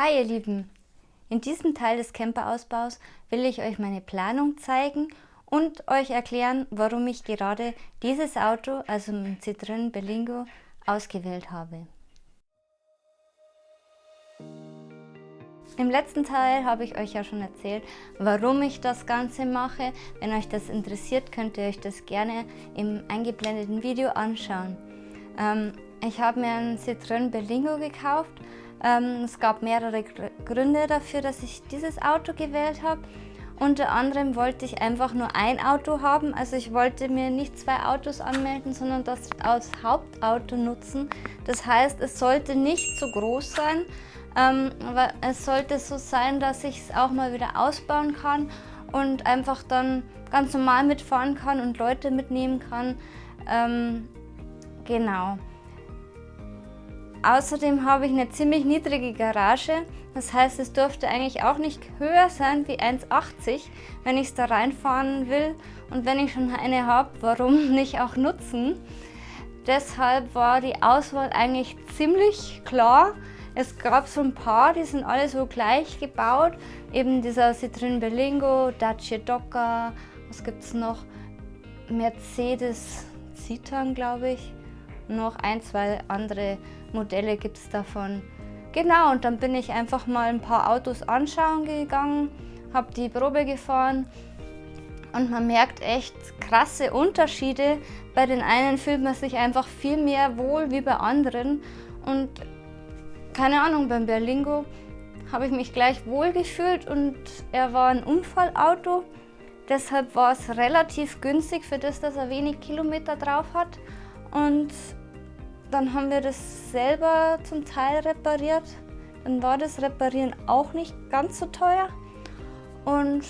Hi ihr Lieben! In diesem Teil des Camperausbaus will ich euch meine Planung zeigen und euch erklären, warum ich gerade dieses Auto, also ein Citroën Berlingo, ausgewählt habe. Im letzten Teil habe ich euch ja schon erzählt, warum ich das Ganze mache. Wenn euch das interessiert, könnt ihr euch das gerne im eingeblendeten Video anschauen. Ich habe mir einen Citroën Berlingo gekauft. Es gab mehrere Gründe dafür, dass ich dieses Auto gewählt habe. Unter anderem wollte ich einfach nur ein Auto haben, also ich wollte mir nicht zwei Autos anmelden, sondern das als Hauptauto nutzen. Das heißt, es sollte nicht so groß sein, aber es sollte so sein, dass ich es auch mal wieder ausbauen kann und einfach dann ganz normal mitfahren kann und Leute mitnehmen kann. Genau. Außerdem habe ich eine ziemlich niedrige Garage, das heißt, es dürfte eigentlich auch nicht höher sein wie 1,80, wenn ich es da reinfahren will. Und wenn ich schon eine habe, warum nicht auch nutzen? Deshalb war die Auswahl eigentlich ziemlich klar. Es gab so ein paar, die sind alle so gleich gebaut. Eben dieser Citroën Berlingo, Dacia Docker, was gibt es noch? Mercedes Citan, glaube ich. Noch ein, zwei andere Modelle gibt es davon. Genau, und dann bin ich einfach mal ein paar Autos anschauen gegangen, habe die Probe gefahren und man merkt echt krasse Unterschiede. Bei den einen fühlt man sich einfach viel mehr wohl wie bei anderen und keine Ahnung, beim Berlingo habe ich mich gleich wohl gefühlt und er war ein Unfallauto. Deshalb war es relativ günstig für das, dass er wenig Kilometer drauf hat. Und dann haben wir das selber zum Teil repariert. Dann war das Reparieren auch nicht ganz so teuer. Und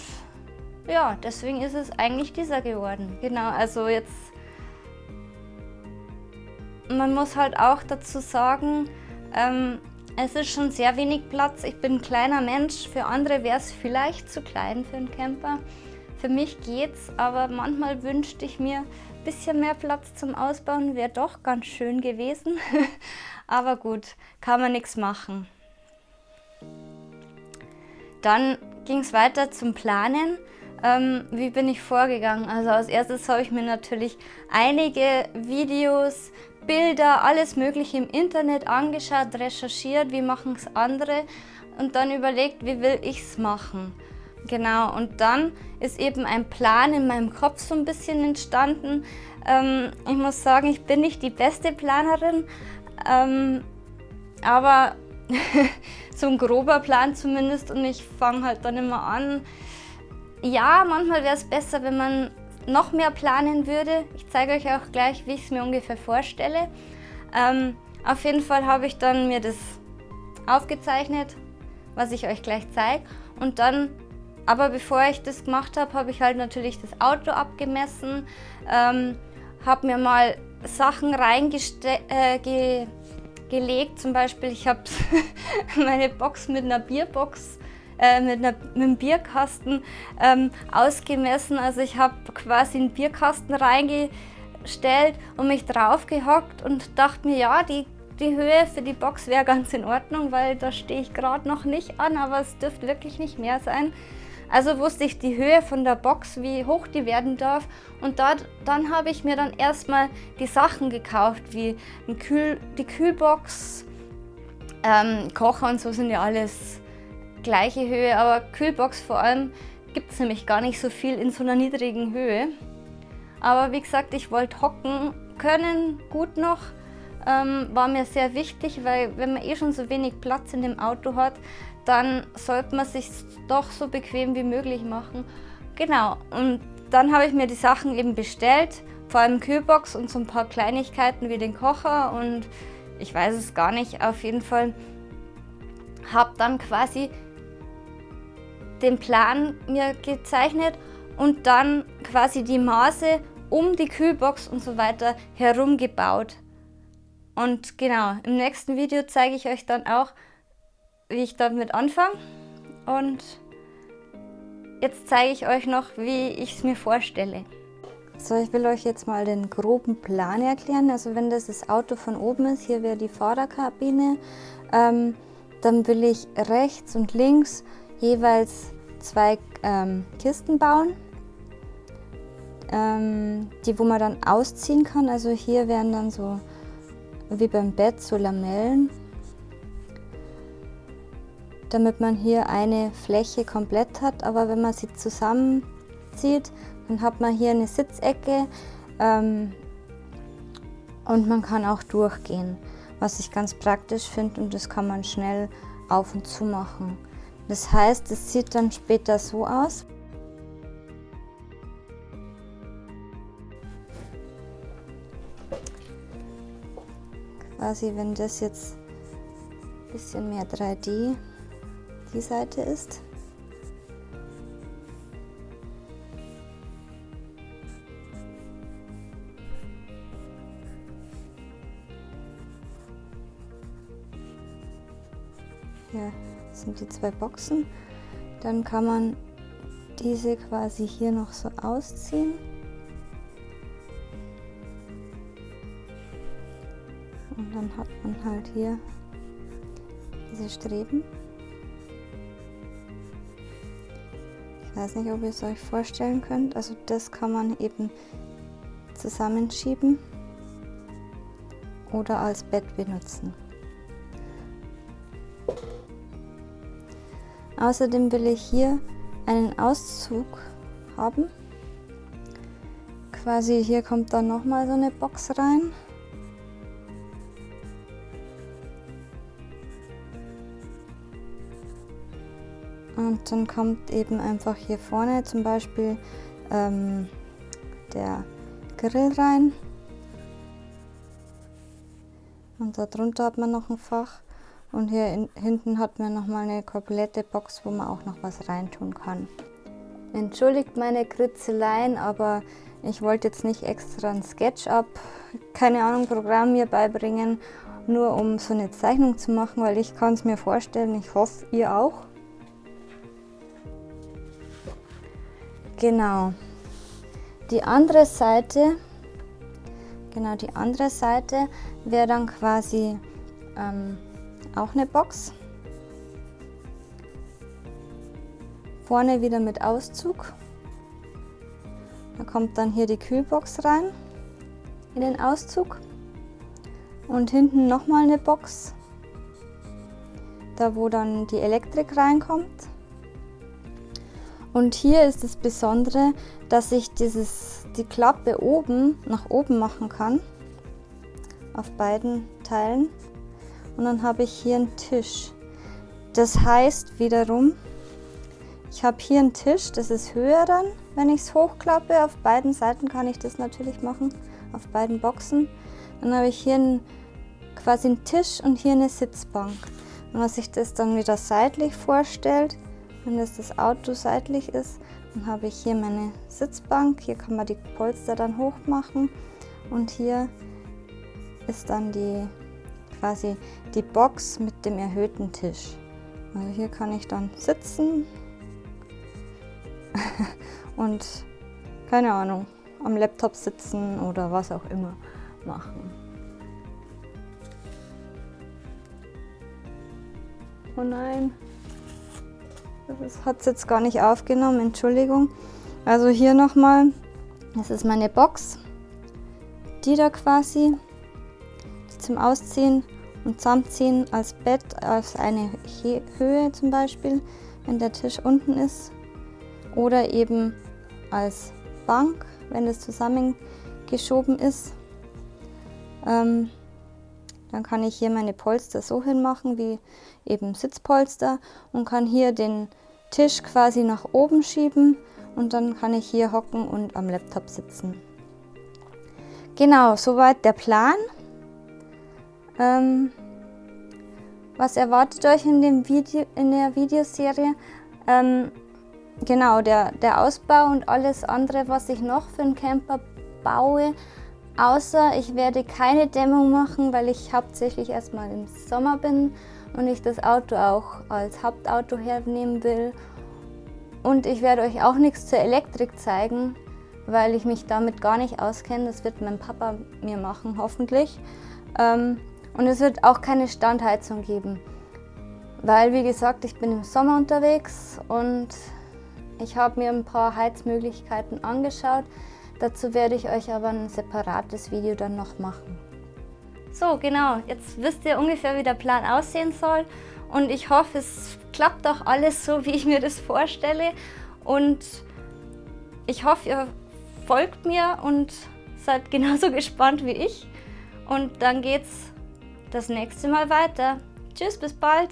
ja, deswegen ist es eigentlich dieser geworden. Genau, also jetzt, man muss halt auch dazu sagen, es ist schon sehr wenig Platz. Ich bin ein kleiner Mensch, für andere wäre es vielleicht zu klein für einen Camper. Für mich geht's, aber manchmal wünschte ich mir ein bisschen mehr Platz zum Ausbauen, wäre doch ganz schön gewesen. Aber gut, kann man nichts machen. Dann ging es weiter zum Planen. Wie bin ich vorgegangen? Also als erstes habe ich mir natürlich einige Videos, Bilder, alles mögliche im Internet angeschaut, recherchiert, wie machen es andere und dann überlegt, wie will ich es machen. Genau, und dann ist eben ein Plan in meinem Kopf so ein bisschen entstanden. Ich muss sagen, ich bin nicht die beste Planerin, aber so ein grober Plan zumindest und ich fange halt dann immer an. Ja, manchmal wäre es besser, wenn man noch mehr planen würde. Ich zeige euch auch gleich, wie ich es mir ungefähr vorstelle. Auf jeden Fall habe ich dann mir das aufgezeichnet, was ich euch gleich zeige. Und dann, aber bevor ich das gemacht habe, habe ich halt natürlich das Auto abgemessen, habe mir mal Sachen reingelegt. Zum Beispiel, ich habe meine Box mit einer Bierbox, mit einem Bierkasten ausgemessen. Also ich habe quasi einen Bierkasten reingestellt und mich drauf gehockt und dachte mir, ja, die Höhe für die Box wäre ganz in Ordnung, weil da stehe ich gerade noch nicht an, aber es dürfte wirklich nicht mehr sein. Also wusste ich die Höhe von der Box, wie hoch die werden darf, und dann habe ich mir dann erstmal die Sachen gekauft, wie die Kühlbox, Kocher und so sind ja alles gleiche Höhe, aber Kühlbox vor allem gibt es nämlich gar nicht so viel in so einer niedrigen Höhe. Aber wie gesagt, ich wollte hocken können, gut noch, war mir sehr wichtig, weil wenn man eh schon so wenig Platz in dem Auto hat, dann sollte man sich doch so bequem wie möglich machen. Genau, und dann habe ich mir die Sachen eben bestellt, vor allem Kühlbox und so ein paar Kleinigkeiten wie den Kocher und ich weiß es gar nicht, auf jeden Fall habe dann quasi den Plan mir gezeichnet und dann quasi die Maße um die Kühlbox und so weiter herum gebaut. Und genau, im nächsten Video zeige ich euch dann auch, wie ich damit anfange. Und jetzt zeige ich euch noch, wie ich es mir vorstelle. So, ich will euch jetzt mal den groben Plan erklären. Also wenn das Auto von oben ist, hier wäre die Fahrerkabine. dann will ich rechts und links jeweils 2 Kisten bauen, die wo man dann ausziehen kann. Also hier wären dann so wie beim Bett so Lamellen, damit man hier eine Fläche komplett hat. Aber wenn man sie zusammenzieht, dann hat man hier eine Sitzecke und man kann auch durchgehen, was ich ganz praktisch finde, und das kann man schnell auf und zu machen. Das heißt, es sieht dann später so aus. Quasi, wenn das jetzt ein bisschen mehr 3D die Seite ist. Hier sind die 2 Boxen. Dann kann man diese quasi hier noch so ausziehen. Und dann hat man halt hier diese Streben. Ich weiß nicht, ob ihr es euch vorstellen könnt. Also das kann man eben zusammenschieben oder als Bett benutzen. Außerdem will ich hier einen Auszug haben. Quasi hier kommt dann nochmal so eine Box rein. Und dann kommt eben einfach hier vorne zum Beispiel der Grill rein. Und darunter hat man noch ein Fach. Und hier hinten hat man nochmal eine komplette Box, wo man auch noch was reintun kann. Entschuldigt meine Kritzeleien, aber ich wollte jetzt nicht extra ein SketchUp, keine Ahnung, Programm mir beibringen, nur um so eine Zeichnung zu machen, weil ich kann es mir vorstellen, ich hoffe, ihr auch. Genau. Die andere Seite wäre dann quasi auch eine Box. Vorne wieder mit Auszug. Da kommt dann hier die Kühlbox rein in den Auszug. Und hinten nochmal eine Box, da wo dann die Elektrik reinkommt. Und hier ist das Besondere, dass ich die Klappe oben nach oben machen kann, auf beiden Teilen. Und dann habe ich hier einen Tisch. Das heißt wiederum, ich habe hier einen Tisch, das ist höher dann, wenn ich es hochklappe. Auf beiden Seiten kann ich das natürlich machen, auf beiden Boxen. Dann habe ich hier quasi einen Tisch und hier eine Sitzbank. Und wenn man sich das dann wieder seitlich vorstellt, wenn das Auto seitlich ist, dann habe ich hier meine Sitzbank. Hier kann man die Polster dann hoch machen. Und hier ist dann quasi die Box mit dem erhöhten Tisch. Also hier kann ich dann sitzen und, keine Ahnung, am Laptop sitzen oder was auch immer machen. Oh nein, das hat es jetzt gar nicht aufgenommen, Entschuldigung. Also hier nochmal, das ist meine Box, die da quasi, die zum Ausziehen und Zusammenziehen als Bett, als eine Höhe zum Beispiel, wenn der Tisch unten ist. Oder eben als Bank, wenn es zusammengeschoben ist. Dann kann ich hier meine Polster so hinmachen, wie eben Sitzpolster, und kann hier den Tisch quasi nach oben schieben und dann kann ich hier hocken und am Laptop sitzen. Genau, soweit der Plan. Was erwartet euch in der Videoserie? Genau, der Ausbau und alles andere, was ich noch für einen Camper baue. Außer ich werde keine Dämmung machen, weil ich hauptsächlich erstmal im Sommer bin und ich das Auto auch als Hauptauto hernehmen will. Und ich werde euch auch nichts zur Elektrik zeigen, weil ich mich damit gar nicht auskenne. Das wird mein Papa mir machen, hoffentlich. Und es wird auch keine Standheizung geben. weil wie gesagt, ich bin im Sommer unterwegs und ich habe mir ein paar Heizmöglichkeiten angeschaut. Dazu werde ich euch aber ein separates Video dann noch machen. So, genau, jetzt wisst ihr ungefähr, wie der Plan aussehen soll und ich hoffe, es klappt auch alles so, wie ich mir das vorstelle und ich hoffe, ihr folgt mir und seid genauso gespannt wie ich und dann geht's das nächste Mal weiter. Tschüss, bis bald!